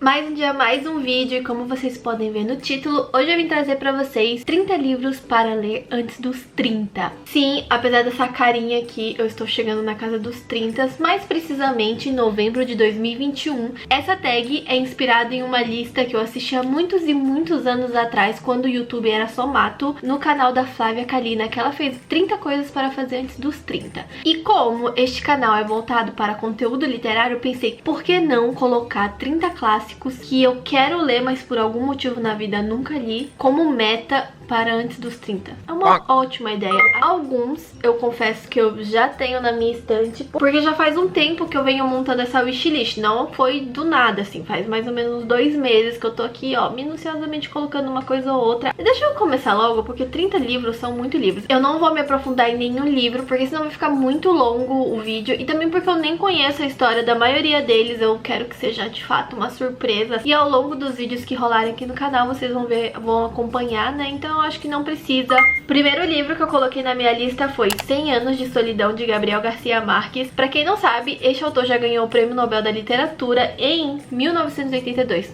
Mais um dia, mais um vídeo, e como vocês podem ver no título, hoje eu vim trazer pra vocês 30 livros para ler antes dos 30. Sim, apesar dessa carinha aqui, eu estou chegando na casa dos 30, mais precisamente em novembro de 2021. Essa tag é inspirada em uma lista que eu assisti há muitos e muitos anos atrás, quando o YouTube era só mato, no canal da Flávia Kalina, que ela fez 30 coisas para fazer antes dos 30. E como este canal é voltado para conteúdo literário, eu pensei, por que não colocar 30 clássicos que eu quero ler, mas por algum motivo na vida nunca li, como meta para antes dos 30. É uma ótima ideia. Alguns, eu confesso que eu já tenho na minha estante, porque já faz um tempo que eu venho montando essa wishlist. Não foi do nada, assim, faz mais ou menos 2 meses que eu tô aqui, ó, minuciosamente colocando uma coisa ou outra. E deixa eu começar logo, porque 30 livros são muito livros. Eu não vou me aprofundar em nenhum livro, porque senão vai ficar muito longo o vídeo, e também porque eu nem conheço a história da maioria deles. Eu quero que seja de fato uma surpresa, e ao longo dos vídeos que rolarem aqui no canal vocês vão ver, vão acompanhar, né? Então eu acho que não precisa. O primeiro livro que eu coloquei na minha lista foi 100 Anos de Solidão, de Gabriel Garcia Marques. Pra quem não sabe, este autor já ganhou o Prêmio Nobel da Literatura em 1982.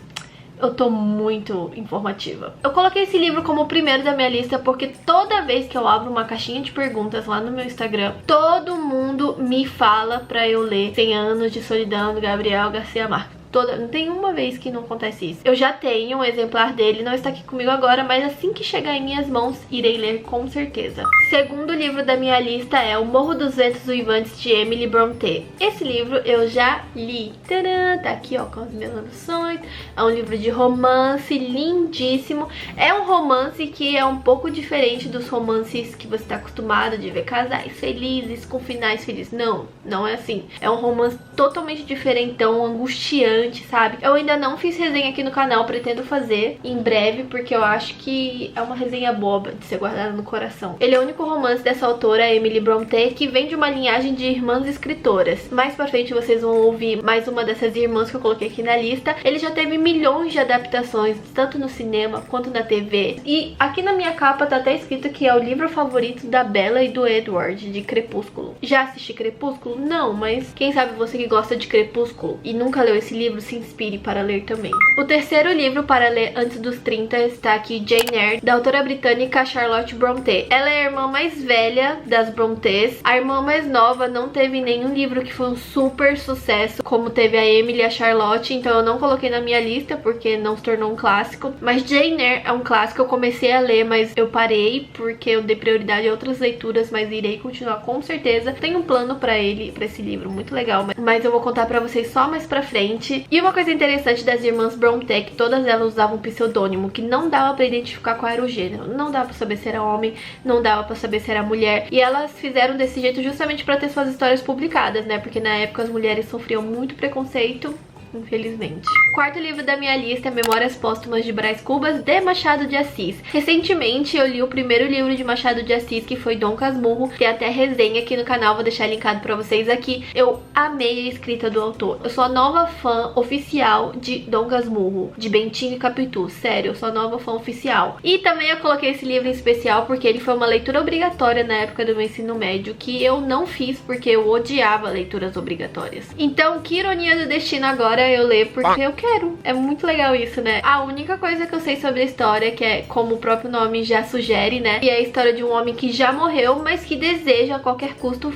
Eu tô muito informativa. Eu coloquei esse livro como o primeiro da minha lista porque toda vez que eu abro uma caixinha de perguntas lá no meu Instagram, todo mundo me fala pra eu ler 100 Anos de Solidão, do Gabriel Garcia Marques. Não tem uma vez que não acontece isso. Eu já tenho um exemplar dele, não está aqui comigo agora, mas assim que chegar em minhas mãos, irei ler com certeza. Segundo livro da minha lista é O Morro dos Ventos Uivantes, de Emily Brontë. Esse livro eu já li. Tadã! Tá aqui, ó, com as minhas anotações. É um livro de romance lindíssimo. É um romance que é um pouco diferente dos romances que você está acostumado de ver casais felizes, com finais felizes. Não, não é assim. É um romance totalmente diferentão, angustiante, sabe? Eu ainda não fiz resenha aqui no canal, pretendo fazer em breve, porque eu acho que é uma resenha boba de ser guardada no coração. Ele é o único romance dessa autora, Emily Brontë, que vem de uma linhagem de irmãs escritoras. Mais pra frente vocês vão ouvir mais uma dessas irmãs que eu coloquei aqui na lista. Ele já teve milhões de adaptações, tanto no cinema quanto na TV. E aqui na minha capa tá até escrito que é o livro favorito da Bella e do Edward, de Crepúsculo. Já assisti Crepúsculo? Não, mas quem sabe você que gosta de Crepúsculo e nunca leu esse livro, se inspire para ler também. O terceiro livro para ler antes dos 30 está aqui, Jane Eyre, da autora britânica Charlotte Brontë. Ela é a irmã mais velha das Brontës. A irmã mais nova não teve nenhum livro que foi um super sucesso, como teve a Emily e a Charlotte, então eu não coloquei na minha lista porque não se tornou um clássico. Mas Jane Eyre é um clássico, eu comecei a ler, mas eu parei porque eu dei prioridade a outras leituras, mas irei continuar com certeza. Tenho um plano para esse livro muito legal, mas eu vou contar pra vocês só mais pra frente. E uma coisa interessante das irmãs Brontë é que todas elas usavam um pseudônimo, que não dava pra identificar qual era o gênero. Não dava pra saber se era homem, não dava pra saber se era mulher. E elas fizeram desse jeito justamente pra ter suas histórias publicadas, né? Porque na época as mulheres sofriam muito preconceito, infelizmente. Quarto livro da minha lista é Memórias Póstumas de Brás Cubas, de Machado de Assis. Recentemente eu li o primeiro livro de Machado de Assis, que foi Dom Casmurro. Tem até resenha aqui no canal, vou deixar linkado pra vocês aqui. Eu amei a escrita do autor. Eu sou a nova fã oficial de Dom Casmurro, de Bentinho e Capitu. Sério, eu sou a nova fã oficial. E também eu coloquei esse livro em especial porque ele foi uma leitura obrigatória na época do meu ensino médio, que eu não fiz porque eu odiava leituras obrigatórias. Então, que ironia do destino agora eu ler porque eu quero. É muito legal isso, né? A única coisa que eu sei sobre a história, que é como o próprio nome já sugere, né? E é a história de um homem que já morreu, mas que deseja a qualquer custo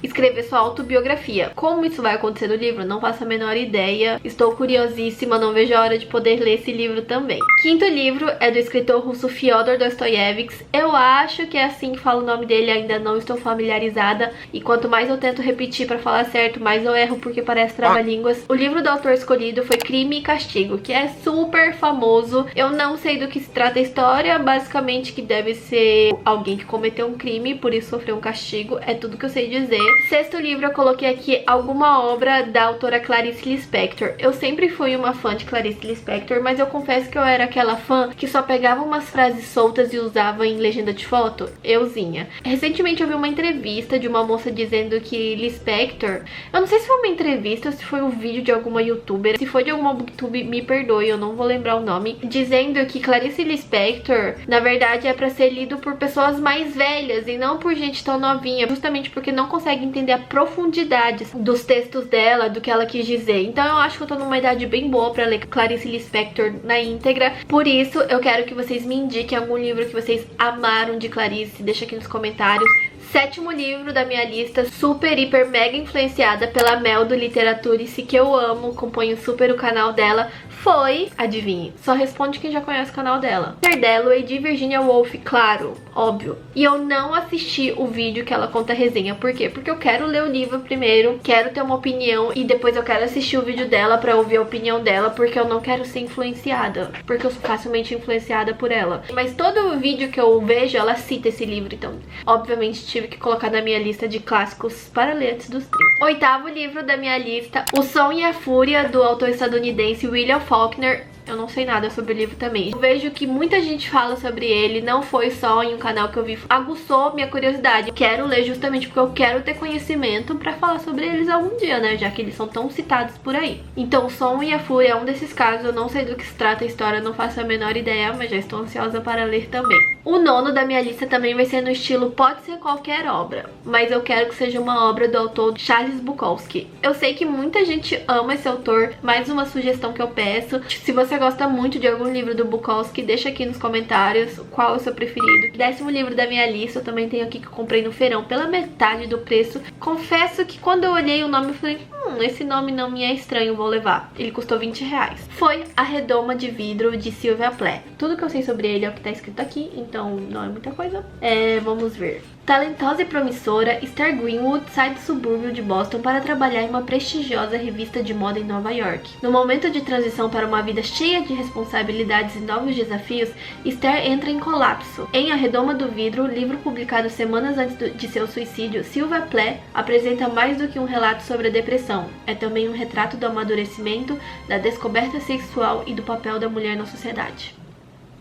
escrever sua autobiografia. Como isso vai acontecer no livro? Não faço a menor ideia. Estou curiosíssima, não vejo a hora de poder ler esse livro também. Quinto livro é do escritor russo Fyodor Dostoiévski. Eu acho que é assim que fala o nome dele, ainda não estou familiarizada. E quanto mais eu tento repetir pra falar certo, mais eu erro porque parece trava-línguas. O livro do autor escolhido foi Crime e Castigo, que é super famoso. Eu não sei do que se trata a história, basicamente que deve ser alguém que cometeu um crime, por isso sofreu um castigo, é tudo que eu sei dizer. Sexto livro eu coloquei aqui alguma obra da autora Clarice Lispector. Eu sempre fui uma fã de Clarice Lispector, mas eu confesso que eu era aquela fã que só pegava umas frases soltas e usava em legenda de foto. Euzinha. Recentemente eu vi uma entrevista de uma moça dizendo que Lispector, eu não sei se foi uma entrevista ou se foi um vídeo de alguma alguma youtuber, se for de alguma booktube, me perdoe, eu não vou lembrar o nome, dizendo que Clarice Lispector, na verdade, é pra ser lido por pessoas mais velhas e não por gente tão novinha, justamente porque não consegue entender a profundidade dos textos dela, do que ela quis dizer. Então eu acho que eu tô numa idade bem boa pra ler Clarice Lispector na íntegra. Por isso, eu quero que vocês me indiquem algum livro que vocês amaram de Clarice, deixa aqui nos comentários. Sétimo livro da minha lista, super, hiper, mega influenciada pela Mel do Literaturice, que eu amo, acompanho super o canal dela, foi, adivinhe, só responde quem já conhece o canal dela. Dalloway de Virginia Woolf, claro, óbvio. E eu não assisti o vídeo que ela conta a resenha, por quê? Porque eu quero ler o livro primeiro, quero ter uma opinião e depois eu quero assistir o vídeo dela pra ouvir a opinião dela, porque eu não quero ser influenciada, porque eu sou facilmente influenciada por ela. Mas todo vídeo que eu vejo, ela cita esse livro, então obviamente tive que colocar na minha lista de clássicos para ler antes dos 30. Oitavo livro da minha lista, O Som e a Fúria, do autor estadunidense William Faulkner. Eu não sei nada sobre o livro também. Eu vejo que muita gente fala sobre ele, não foi só em um canal que eu vi. Aguçou minha curiosidade. Quero ler justamente porque eu quero ter conhecimento pra falar sobre eles algum dia, né? Já que eles são tão citados por aí. Então, O Som e a Fúria é um desses casos. Eu não sei do que se trata a história, não faço a menor ideia, mas já estou ansiosa para ler também. O nono da minha lista também vai ser no estilo pode ser qualquer obra, mas eu quero que seja uma obra do autor Charles Bukowski. Eu sei que muita gente ama esse autor, mais uma sugestão que eu peço. Se você gosta muito de algum livro do Bukowski, deixa aqui nos comentários qual é o seu preferido. Décimo livro da minha lista, eu também tenho aqui que eu comprei no feirão pela metade do preço. Confesso que quando eu olhei o nome eu falei, esse nome não me é estranho, vou levar. Ele custou 20 reais. Foi A Redoma de Vidro, de Sylvia Plath. Tudo que eu sei sobre ele é o que tá escrito aqui, então não é muita coisa. Vamos ver. Talentosa e promissora, Esther Greenwood sai do subúrbio de Boston para trabalhar em uma prestigiosa revista de moda em Nova York. No momento de transição para uma vida cheia de responsabilidades e novos desafios, Esther entra em colapso. Em A Redoma do Vidro, livro publicado semanas antes de seu suicídio, Sylvia Plath apresenta mais do que um relato sobre a depressão. É também um retrato do amadurecimento, da descoberta sexual e do papel da mulher na sociedade.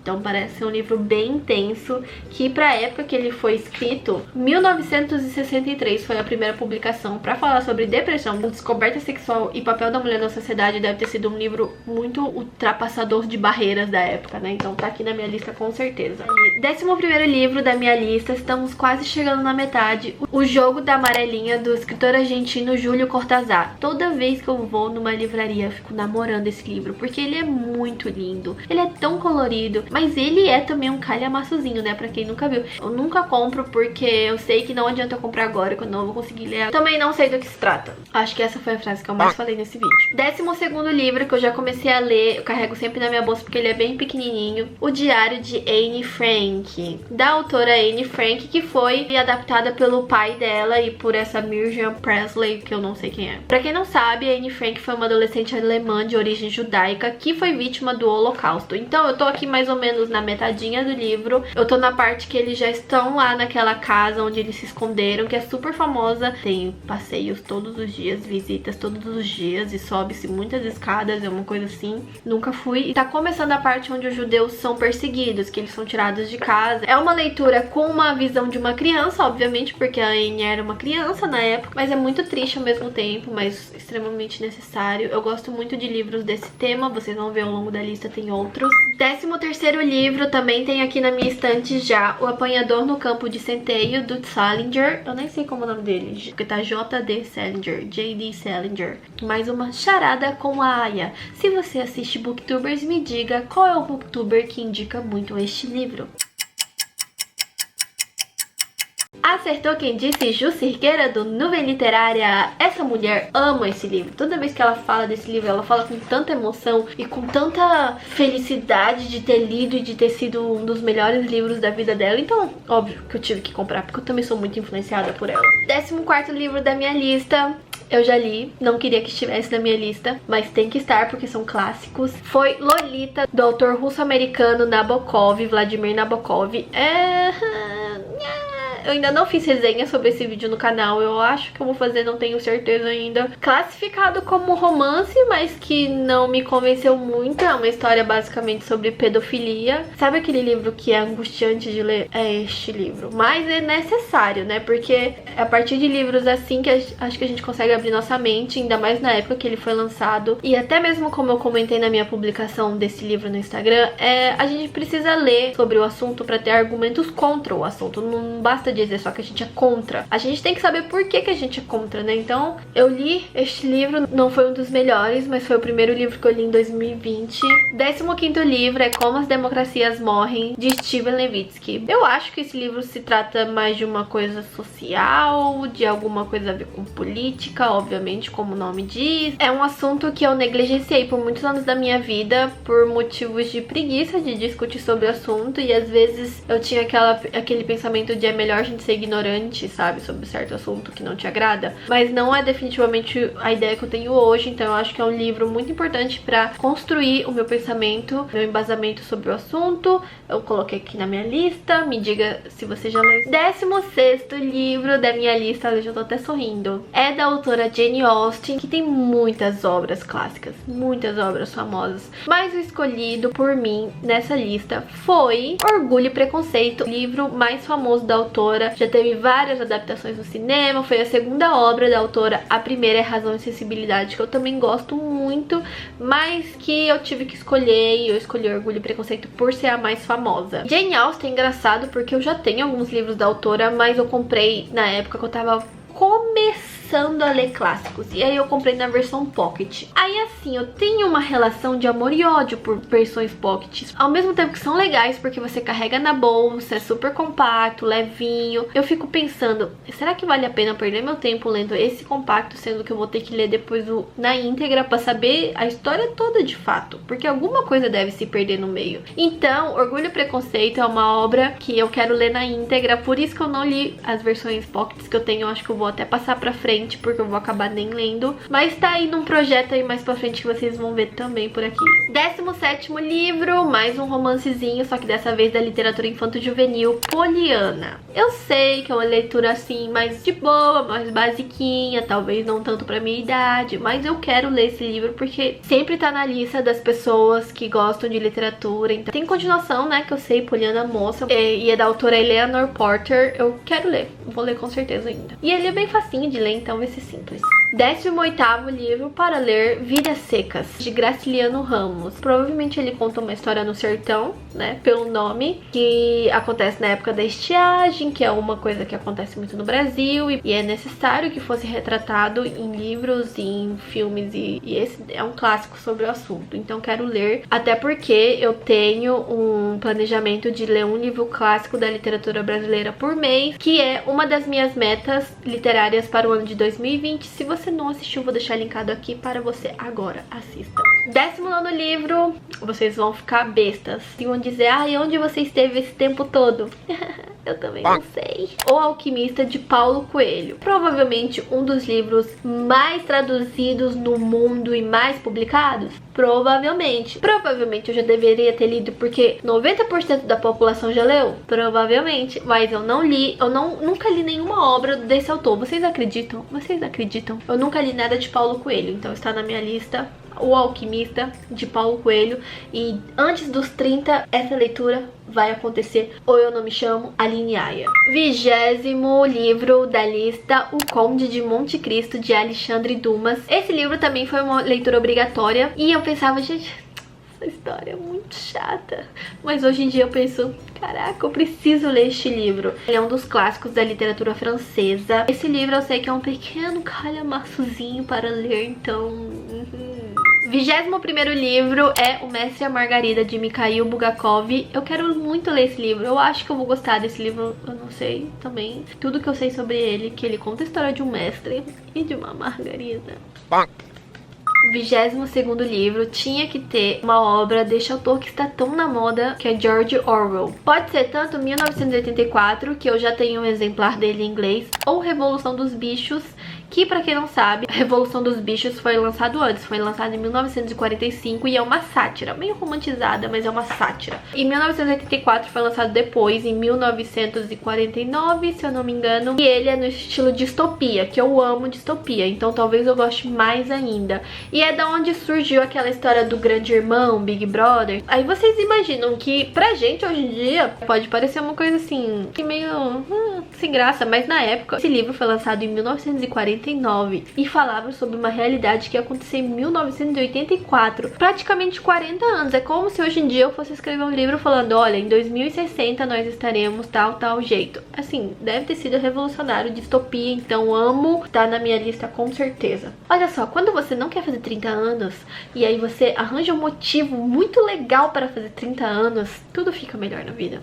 Então parece ser um livro bem intenso, que pra época que ele foi escrito, 1963 foi a primeira publicação pra falar sobre depressão, descoberta sexual e papel da mulher na sociedade. Deve ter sido um livro muito ultrapassador de barreiras da época, né? Então tá aqui na minha lista com certeza. E 11º livro da minha lista, estamos quase chegando na metade, O Jogo da Amarelinha, do escritor argentino Júlio Cortázar. Toda vez que eu vou numa livraria, eu fico namorando esse livro, porque ele é muito lindo, ele é tão colorido, mas ele é também um calhamaçozinho, né? Pra quem nunca viu. Eu nunca compro porque eu sei que não adianta eu comprar agora, que eu não vou conseguir ler. Também não sei do que se trata. Acho que essa foi a frase que eu mais falei nesse vídeo. 12º livro que eu já comecei a ler, eu carrego sempre na minha bolsa porque ele é bem pequenininho. O Diário de Anne Frank, da autora Anne Frank, que foi adaptada pelo pai dela e por essa Mirjam Presley, que eu não sei quem é. Pra quem não sabe, Anne Frank foi uma adolescente alemã de origem judaica que foi vítima do Holocausto. Então eu tô aqui mais ou menos na metadinha do livro. Eu tô na parte que eles já estão lá naquela casa onde eles se esconderam, que é super famosa. Tem passeios todos os dias, visitas todos os dias e sobe-se muitas escadas, é uma coisa assim. Nunca fui. E tá começando a parte onde os judeus são perseguidos, que eles são tirados de casa. É uma leitura com uma visão de uma criança, obviamente, porque a Anne era uma criança na época, mas é muito triste ao mesmo tempo, mas extremamente necessário. Eu gosto muito de livros desse tema, vocês vão ver ao longo da lista, tem outros. 13º livro também tem aqui na minha estante já, O Apanhador no Campo de Centeio, do Salinger. Eu nem sei como é o nome dele, porque tá J.D. Salinger, J.D. Salinger. Mais uma charada com a Aya. Se você assiste Booktubers, me diga qual é o Booktuber que indica muito este livro. Acertou quem disse, Ju Cirqueira, do Nuvem Literária. Essa mulher ama esse livro. Toda vez que ela fala desse livro, ela fala com tanta emoção e com tanta felicidade de ter lido e de ter sido um dos melhores livros da vida dela. Então, óbvio que eu tive que comprar, porque eu também sou muito influenciada por ela. 14º livro da minha lista, eu já li, não queria que estivesse na minha lista, mas tem que estar porque são clássicos. Foi Lolita, do autor russo-americano Nabokov, Vladimir Nabokov. Eu ainda não fiz resenha sobre esse vídeo no canal. Eu acho que eu vou fazer, não tenho certeza ainda. Classificado como romance, mas que não me convenceu muito. É uma história basicamente sobre pedofilia. Sabe aquele livro que é angustiante de ler? É este livro. Mas é necessário, né? Porque é a partir de livros assim que acho que a gente consegue abrir nossa mente, ainda mais na época que ele foi lançado. E até mesmo como eu comentei na minha publicação desse livro no Instagram, a gente precisa ler sobre o assunto para ter argumentos contra o assunto. Não basta dizer só que a gente é contra. A gente tem que saber por que a gente é contra, né? Então, eu li este livro, não foi um dos melhores, mas foi o primeiro livro que eu li em 2020. 15º livro é Como as Democracias Morrem, de Steven Levitsky. Eu acho que esse livro se trata mais de uma coisa social, de alguma coisa a ver com política, obviamente, como o nome diz. É um assunto que eu negligenciei por muitos anos da minha vida, por motivos de preguiça de discutir sobre o assunto, e às vezes eu tinha aquele pensamento de é melhor a gente ser ignorante, sabe, sobre certo assunto que não te agrada. Mas não é definitivamente a ideia que eu tenho hoje, então eu acho que é um livro muito importante para construir o meu pensamento, meu embasamento sobre o assunto. Eu coloquei aqui na minha lista, me diga se você já leu. 16º livro da minha lista, eu já tô até sorrindo. É da autora Jane Austen, que tem muitas obras clássicas, muitas obras famosas. Mas o escolhido por mim nessa lista foi Orgulho e Preconceito, o livro mais famoso da autora. Já teve várias adaptações no cinema, foi a segunda obra da autora. A primeira é Razão e Sensibilidade, que eu também gosto muito, mas que eu tive que escolher, e eu escolhi Orgulho e Preconceito por ser a mais famosa. Jane Austen é engraçado porque eu já tenho alguns livros da autora, mas eu comprei na época que eu tava começando a ler clássicos, e aí eu comprei na versão pocket. Aí assim, eu tenho uma relação de amor e ódio por versões pockets, ao mesmo tempo que são legais porque você carrega na bolsa, é super compacto, levinho. Eu fico pensando, será que vale a pena perder meu tempo lendo esse compacto, sendo que eu vou ter que ler depois na íntegra pra saber a história toda de fato, porque alguma coisa deve se perder no meio. Então, Orgulho e Preconceito é uma obra que eu quero ler na íntegra, por isso que eu não li as versões pockets que eu tenho. Eu acho que eu vou até passar pra frente, porque eu vou acabar nem lendo. Mas tá aí num projeto aí mais pra frente que vocês vão ver também por aqui. 17º livro, mais um romancezinho, só que dessa vez da literatura infanto-juvenil, Poliana. Eu sei que é uma leitura assim, mais de boa, mais basiquinha, talvez não tanto pra minha idade, mas eu quero ler esse livro porque sempre tá na lista das pessoas que gostam de literatura. Então tem continuação, né, que eu sei, Poliana Moça, e é da autora Eleanor Porter. Eu quero ler, vou ler com certeza ainda. E ele é bem facinho de ler, então vai ser simples. 18º livro para ler, Vidas Secas, de Graciliano Ramos. Provavelmente ele conta uma história no sertão, né, pelo nome, que acontece na época da estiagem, que é uma coisa que acontece muito no Brasil, e é necessário que fosse retratado em livros e em filmes, e esse é um clássico sobre o assunto, então quero ler, até porque eu tenho um planejamento de ler um livro clássico da literatura brasileira por mês, que é uma das minhas metas literárias para o ano de 2020. Se você não assistiu, vou deixar linkado aqui para você agora, assista. 19º livro, vocês vão ficar bestas e vão dizer, ai, onde você esteve esse tempo todo? Eu também não sei. O Alquimista, de Paulo Coelho. Provavelmente um dos livros mais traduzidos no mundo e mais publicados. Provavelmente. Provavelmente eu já deveria ter lido porque 90% da população já leu. Provavelmente. Mas eu não li. Eu nunca li nenhuma obra desse autor. Vocês acreditam? Vocês acreditam? Eu nunca li nada de Paulo Coelho. Então está na minha lista O Alquimista, de Paulo Coelho. E antes dos 30, essa leitura vai acontecer, ou eu não me chamo Aline Aya. 20º livro da lista, O Conde de Monte Cristo, de Alexandre Dumas. Esse livro também foi uma leitura obrigatória, e eu pensava, gente, essa história é muito chata. Mas hoje em dia eu penso, caraca, eu preciso ler este livro. Ele é um dos clássicos da literatura francesa. Esse livro eu sei que é um pequeno calhamaçozinho para ler, então... 21º livro é O Mestre e a Margarida, de Mikhail Bulgakov. Eu quero muito ler esse livro. Eu acho que eu vou gostar desse livro. Eu não sei também tudo que eu sei sobre ele, que ele conta a história de um mestre e de uma margarida. 22º livro tinha que ter uma obra deste autor que está tão na moda, que é George Orwell. Pode ser tanto 1984, que eu já tenho um exemplar dele em inglês, ou Revolução dos Bichos, que, pra quem não sabe, a Revolução dos Bichos foi lançado antes, foi lançado em 1945 e é uma sátira, meio romantizada, mas é uma sátira. Em 1984 foi lançado depois, em 1949, se eu não me engano, e ele é no estilo distopia, que eu amo distopia, então talvez eu goste mais ainda. E é da onde surgiu aquela história do grande irmão, Big Brother. Aí vocês imaginam que pra gente hoje em dia pode parecer uma coisa assim, que meio sem graça, mas na época esse livro foi lançado em 1949 e falava sobre uma realidade que ia acontecer em 1984, praticamente 40 anos. É como se hoje em dia eu fosse escrever um livro falando, olha, em 2060 nós estaremos tal jeito. Assim, deve ter sido revolucionário, distopia, então amo, tá na minha lista com certeza. Olha só, quando você não quer fazer 30 anos e aí você arranja um motivo muito legal para fazer 30 anos, tudo fica melhor na vida.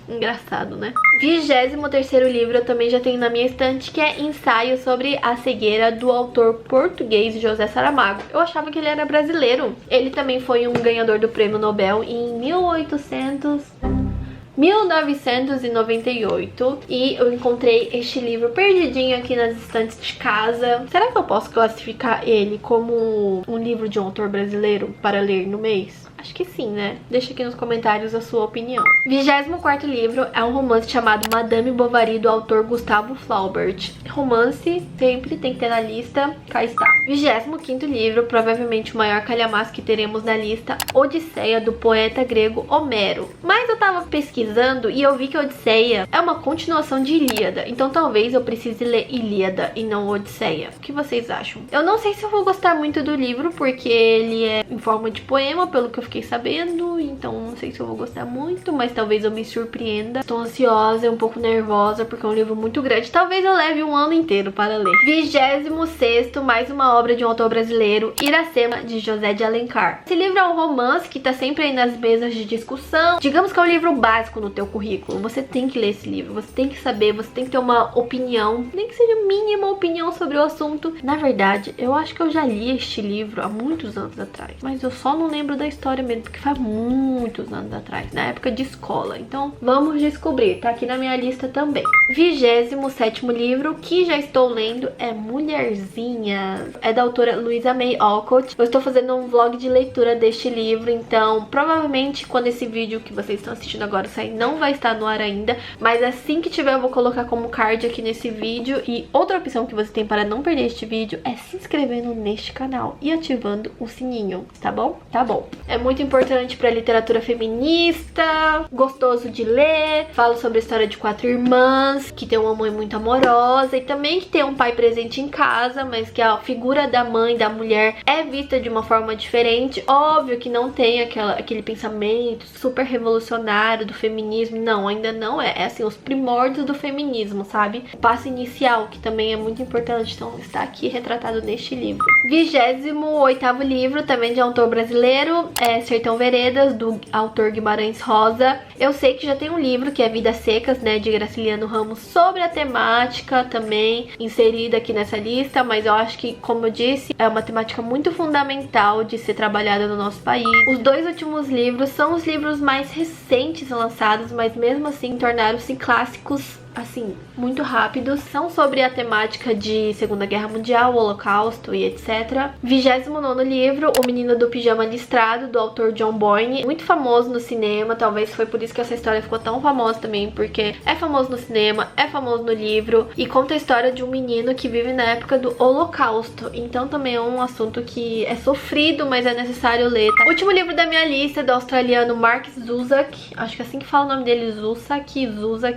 Engraçado, né? 23º livro eu também já tenho na minha estante, que é Ensaio sobre a Cegueira, do autor português José Saramago. Eu achava que ele era brasileiro. Ele também foi um ganhador do Prêmio Nobel em 1998 e eu encontrei este livro perdidinho aqui nas estantes de casa. Será que eu posso classificar ele como um livro de um autor brasileiro para ler no mês? Acho que sim, né? Deixa aqui nos comentários a sua opinião. 24º livro é um romance chamado Madame Bovary, do autor Gustavo Flaubert. Romance sempre tem que ter na lista, cá está. 25º livro, provavelmente o maior calhamaço que teremos na lista, Odisseia, do poeta grego Homero. Mas eu tava pesquisando e eu vi que Odisseia é uma continuação de Ilíada, então talvez eu precise ler Ilíada e não Odisseia. O que vocês acham? Eu não sei se eu vou gostar muito do livro, porque ele é em forma de poema, pelo que eu fiquei sabendo, então não sei se eu vou gostar muito, mas talvez eu me surpreenda. Estou ansiosa e um pouco nervosa, porque é um livro muito grande. Talvez eu leve um ano inteiro para ler. 26º, mais uma obra de um autor brasileiro, Iracema, de José de Alencar. Esse livro é um romance que tá sempre aí nas mesas de discussão. Digamos que é um livro básico no teu currículo. Você tem que ler esse livro, você tem que saber, você tem que ter uma opinião, nem que seja mínima opinião sobre o assunto. Na verdade, eu acho que eu já li este livro há muitos anos atrás, mas eu só não lembro da história mesmo, porque faz muitos anos atrás, na época de escola. Então vamos descobrir, tá aqui na minha lista também. 27º livro que já estou lendo é Mulherzinhas, é da autora Louisa May Alcott. Eu estou fazendo um vlog de leitura deste livro, então provavelmente quando esse vídeo que vocês estão assistindo agora sair não vai estar no ar ainda, mas assim que tiver eu vou colocar como card aqui nesse vídeo. E outra opção que você tem para não perder este vídeo é se inscrevendo neste canal e ativando o sininho, tá bom? Tá bom. É muito importante para literatura feminista, gostoso de ler. Falo sobre a história de 4 irmãs que tem uma mãe muito amorosa e também que tem um pai presente em casa, mas que a figura da mãe, da mulher, é vista de uma forma diferente. Óbvio que não tem aquele pensamento super revolucionário do feminismo, não, ainda não é. É assim, os primórdios do feminismo, sabe? O passo inicial, que também é muito importante, então está aqui retratado neste livro. 28º livro, também de autor brasileiro, é Sertão Veredas, do autor Guimarães Rosa. Eu sei que já tem um livro que é Vidas Secas, né, de Graciliano Ramos, sobre a temática também inserida aqui nessa lista, mas eu acho que, como eu disse, é uma temática muito fundamental de ser trabalhada no nosso país. Os 2 últimos livros são os livros mais recentes lançados, mas mesmo assim tornaram-se clássicos assim, muito rápidos. São sobre a temática de Segunda Guerra Mundial, o Holocausto e etc. 29º livro, O Menino do Pijama Listrado, do autor John Boyne. Muito famoso no cinema, talvez foi por isso que essa história ficou tão famosa também, porque é famoso no cinema, é famoso no livro, e conta a história de um menino que vive na época do Holocausto. Então também é um assunto que é sofrido, mas é necessário ler, tá? O último livro da minha lista é do australiano Mark Zusak, acho que é assim que fala o nome dele, Zusak,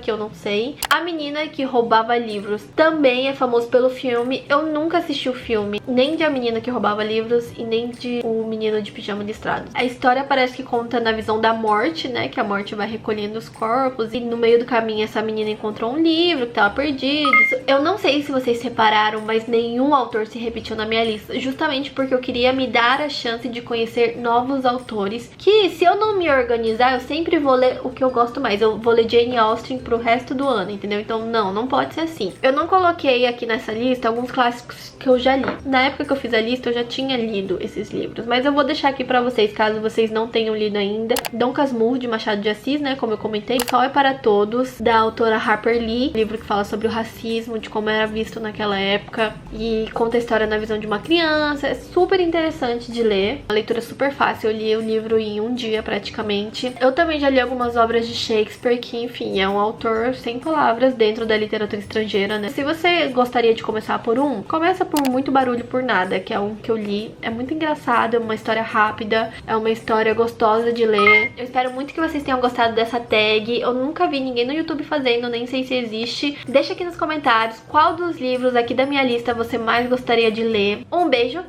eu não sei. A Menina que Roubava Livros, também é famoso pelo filme. Eu nunca assisti o filme, nem de A Menina que Roubava Livros e nem de O Menino de Pijama Listrado. A história parece que conta na visão da morte, né, que a morte vai recolhendo os corpos e no meio do caminho essa menina encontrou um livro que tava perdido. Eu não sei se vocês repararam, mas nenhum autor se repetiu na minha lista, justamente porque eu queria me dar a chance de conhecer novos autores, que se eu não me organizar, eu sempre vou ler o que eu gosto mais. Eu vou ler Jane Austen pro resto do ano, entendeu? Então não pode ser assim. Eu não coloquei aqui nessa lista alguns clássicos que eu já li. Na época que eu fiz a lista eu já tinha lido esses livros, mas eu vou deixar aqui pra vocês, caso vocês não tenham lido ainda. Dom Casmurro, de Machado de Assis, né, como eu comentei. Sol é para Todos, da autora Harper Lee, livro que fala sobre o racismo, de como era visto naquela época e conta a história na visão de uma criança. É super interessante de ler, uma leitura super fácil. Eu li o livro em um dia praticamente. Eu também já li algumas obras de Shakespeare, que enfim, é um autor sem palavras dentro da literatura estrangeira, né. Se você gostaria de começar por um, começa por Muito Barulho por Nada, que é um que eu li. É muito engraçado, é uma história rápida, é uma história gostosa de ler. Eu espero muito que vocês tenham gostado dessa tag. Eu nunca vi ninguém no YouTube fazendo, nem sei se existe. Deixa aqui nos comentários qual dos livros aqui da minha lista você mais gostaria de ler. Um beijo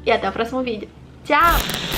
e até o próximo vídeo. Tchau!